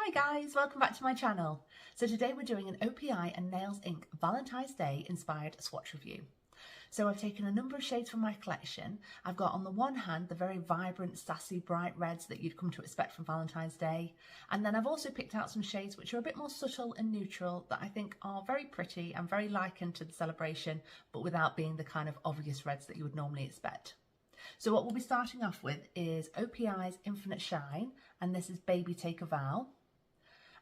Hi guys, welcome back to my channel. So today we're doing an OPI and Nails Inc Valentine's Day inspired swatch review. So I've taken a number of shades from my collection. I've got on the one hand the very vibrant, sassy, bright reds that you'd come to expect from Valentine's Day. And then I've also picked out some shades which are a bit more subtle and neutral that I think are very pretty and very likened to the celebration, but without being the kind of obvious reds that you would normally expect. So what we'll be starting off with is OPI's Infinite Shine, and this is Baby Take a Vow.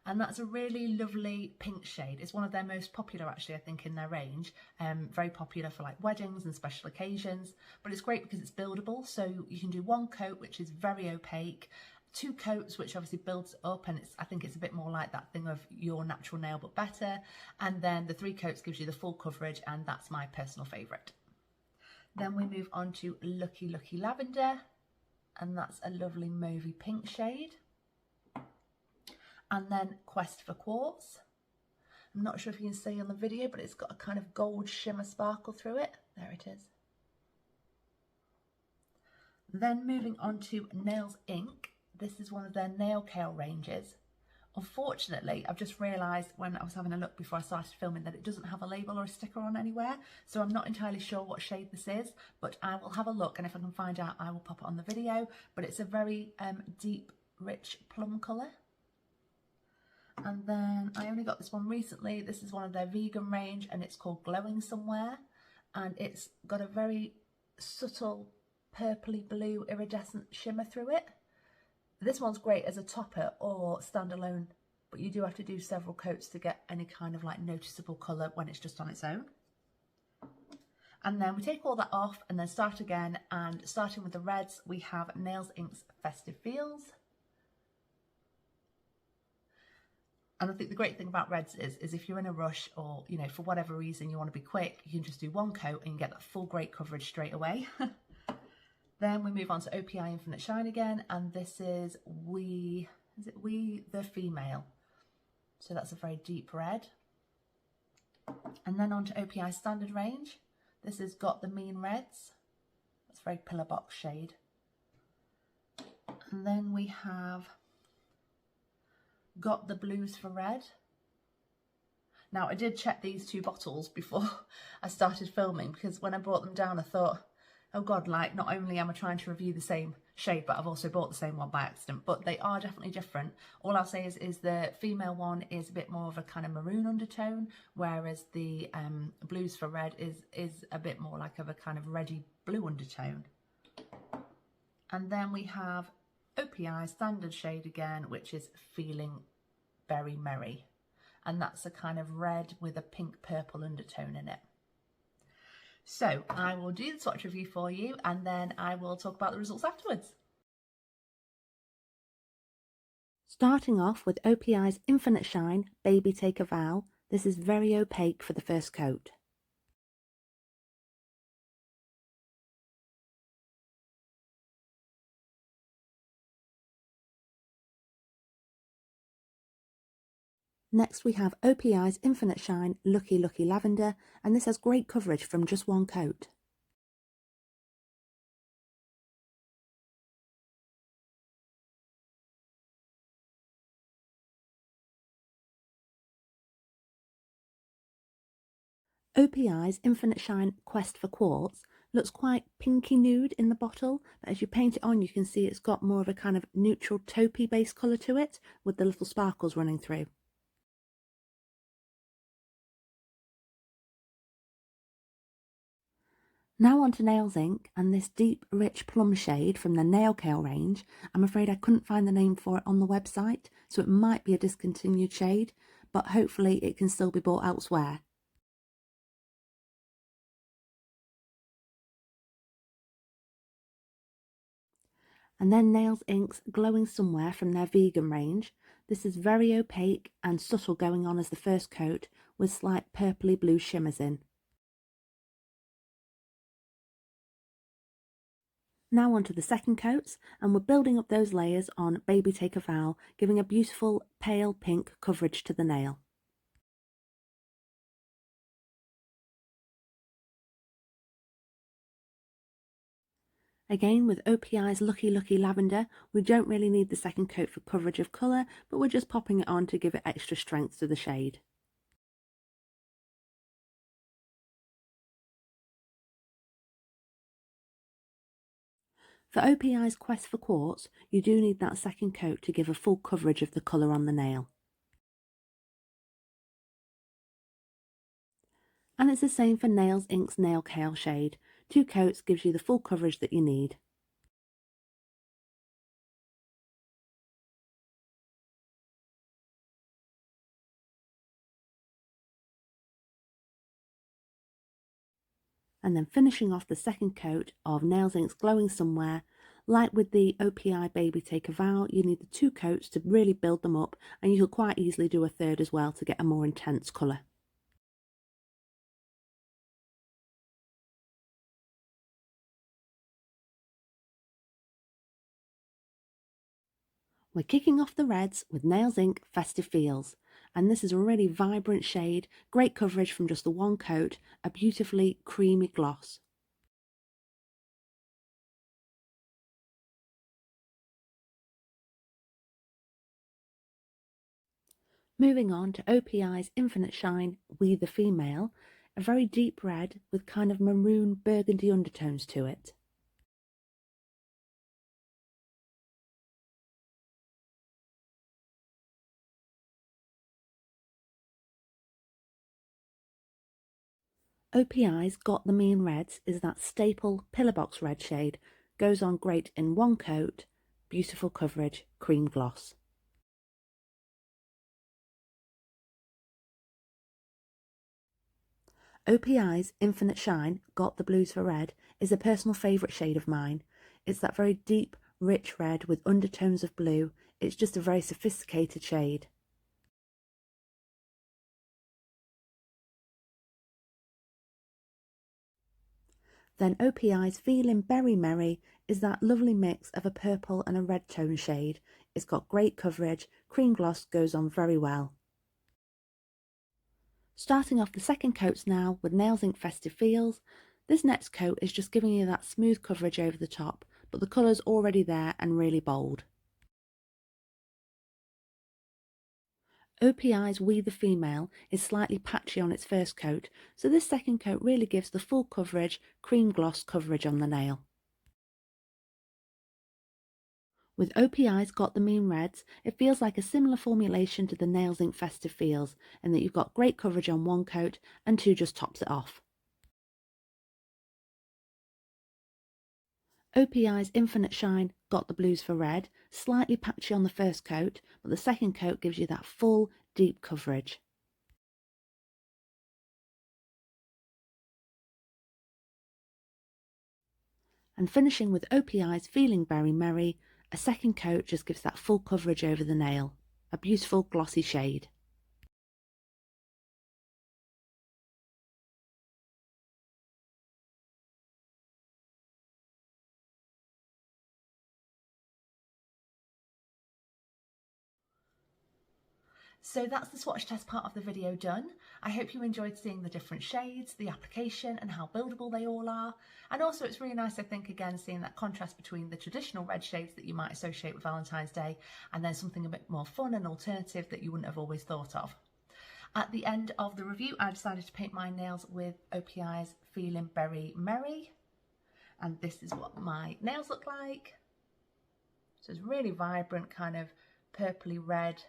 And that's a really lovely pink shade. It's one of their most popular actually, I think, in their range. Very popular for like weddings and special occasions, but it's great because it's buildable. So you can do one coat, which is very opaque, two coats, which obviously builds up, and I think it's a bit more like that thing of your natural nail but better. And then the three coats gives you the full coverage, and that's my personal favourite. Then we move on to Lucky Lucky Lavender, and that's a lovely mauvey pink shade. And then Quest for Quartz. I'm not sure if you can see on the video, but it's got a kind of gold shimmer sparkle through it. There it is. Then moving on to Nails Inc. This is one of their Nailkale ranges. Unfortunately, I've just realised when I was having a look before I started filming that it doesn't have a label or a sticker on anywhere, so I'm not entirely sure what shade this is, but I will have a look, and if I can find out I will pop it on the video. But it's a very deep, rich plum colour. And then I only got this one recently. This is one of their vegan range, and it's called Glowing Somewhere, and it's got a very subtle purpley blue iridescent shimmer through it. This one's great as a topper or standalone, but you do have to do several coats to get any kind of like noticeable colour when it's just on its own. And then we take all that off and then start again, and starting with the reds, we have Nails Inc's Festive Feels. And I think the great thing about reds is if you're in a rush, or, you know, for whatever reason you want to be quick, you can just do one coat and you get that full great coverage straight away. Then we move on to OPI Infinite Shine again, and this is We the Female. So that's a very deep red. And then on to OPI Standard range. This has got the Mean Reds. That's a very pillar box shade. And then we have got the Blues for Red. Now I did check these two bottles before I started filming, because when I brought them down I thought, oh god, like not only am I trying to review the same shade, but I've also bought the same one by accident. But they are definitely different. All I'll say is the female one is a bit more of a kind of maroon undertone, whereas the Blues for Red is a bit more like of a kind of reddy blue undertone. And then we have OPI Standard shade again, which is Feeling Very Merry, and that's a kind of red with a pink purple undertone in it. So I will do the swatch review for you, and then I will talk about the results afterwards. Starting off with OPI's Infinite Shine Baby Take a Vow. This is very opaque for the first coat. Next we have OPI's Infinite Shine Lucky Lucky Lavender, and this has great coverage from just one coat. OPI's Infinite Shine Quest for Quartz looks quite pinky nude in the bottle, but as you paint it on you can see it's got more of a kind of neutral taupey base colour to it, with the little sparkles running through. Now on to Nails Inc and this deep rich plum shade from the Nailkale range. I'm afraid I couldn't find the name for it on the website, so it might be a discontinued shade, but hopefully it can still be bought elsewhere. And then Nails Inc's Glowing Somewhere from their vegan range. This is very opaque and subtle going on as the first coat, with slight purpley blue shimmers in. Now on to the second coats, and we're building up those layers on Baby Take a Vow, giving a beautiful pale pink coverage to the nail. Again, with OPI's Lucky Lucky Lavender, we don't really need the second coat for coverage of colour, but we're just popping it on to give it extra strength to the shade. For OPI's Quest for Quartz, you do need that second coat to give a full coverage of the colour on the nail. And it's the same for Nails Inc's Nailkale shade. 2 coats gives you the full coverage that you need. And then finishing off the second coat of Nails Inc's Glowing Somewhere. Like with the OPI Baby Take a Vow, you need the 2 coats to really build them up, and you could quite easily do a third as well to get a more intense colour. We're kicking off the reds with Nails Inc Festive Feels, and this is a really vibrant shade, great coverage from just the one coat, a beautifully creamy gloss. Moving on to OPI's Infinite Shine, We the Female, a very deep red with kind of maroon burgundy undertones to it. OPI's Got the Mean Reds is that staple pillar box red shade, goes on great in one coat, beautiful coverage, cream gloss. OPI's Infinite Shine, Got the Blues for Red, is a personal favourite shade of mine. It's that very deep, rich red with undertones of blue. It's just a very sophisticated shade. Then OPI's Feelin Berry Merry is that lovely mix of a purple and a red tone shade. It's got great coverage, cream gloss goes on very well. Starting off the second coats now with Nails Inc Festive Feels. This next coat is just giving you that smooth coverage over the top, but the colour's already there and really bold. OPI's We the Female is slightly patchy on its first coat, so this second coat really gives the full coverage, cream gloss coverage on the nail. With OPI's Got the Mean Reds, it feels like a similar formulation to the Nails Inc Festive Feels, in that you've got great coverage on one coat and 2 just tops it off. OPI's Infinite Shine, Got the Blues for Red, slightly patchy on the first coat, but the second coat gives you that full, deep coverage. And finishing with OPI's Feeling Berry Merry, a second coat just gives that full coverage over the nail. A beautiful glossy shade. So that's the swatch test part of the video done. I hope you enjoyed seeing the different shades, the application and how buildable they all are. And also it's really nice, I think, again, seeing that contrast between the traditional red shades that you might associate with Valentine's Day and then something a bit more fun and alternative that you wouldn't have always thought of. At the end of the review, I decided to paint my nails with OPI's Feelin Berry Merry. And this is what my nails look like. So it's really vibrant, kind of purpley red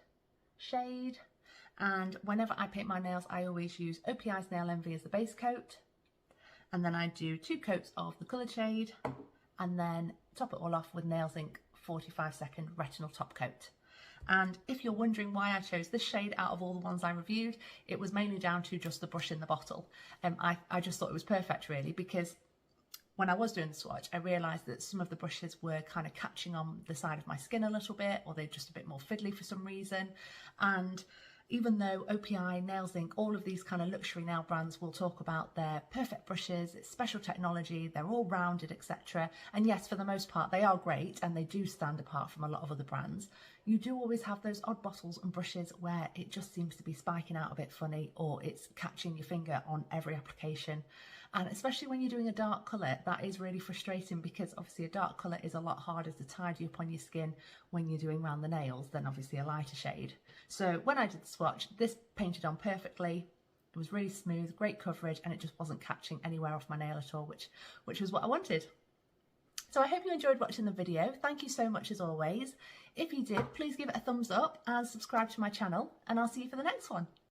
shade. And whenever I paint my nails, I always use OPI's Nail Envy as the base coat, and then I do 2 coats of the coloured shade and then top it all off with Nails Inc 45-second retinol top coat. And if you're wondering why I chose this shade out of all the ones I reviewed, it was mainly down to just the brush in the bottle. I just thought it was perfect, really, because when I was doing the swatch, I realised that some of the brushes were kind of catching on the side of my skin a little bit, or they're just a bit more fiddly for some reason. And even though OPI, Nails Inc, all of these kind of luxury nail brands will talk about their perfect brushes, it's special technology, they're all rounded, etc. And yes, for the most part, they are great and they do stand apart from a lot of other brands. You do always have those odd bottles and brushes where it just seems to be spiking out a bit funny, or it's catching your finger on every application. And especially when you're doing a dark colour, that is really frustrating because obviously a dark colour is a lot harder to tidy up on your skin when you're doing around the nails than obviously a lighter shade. So when I did the swatch, this painted on perfectly. It was really smooth, great coverage, and it just wasn't catching anywhere off my nail at all, which was what I wanted. So I hope you enjoyed watching the video. Thank you so much as always. If you did, please give it a thumbs up and subscribe to my channel, and I'll see you for the next one.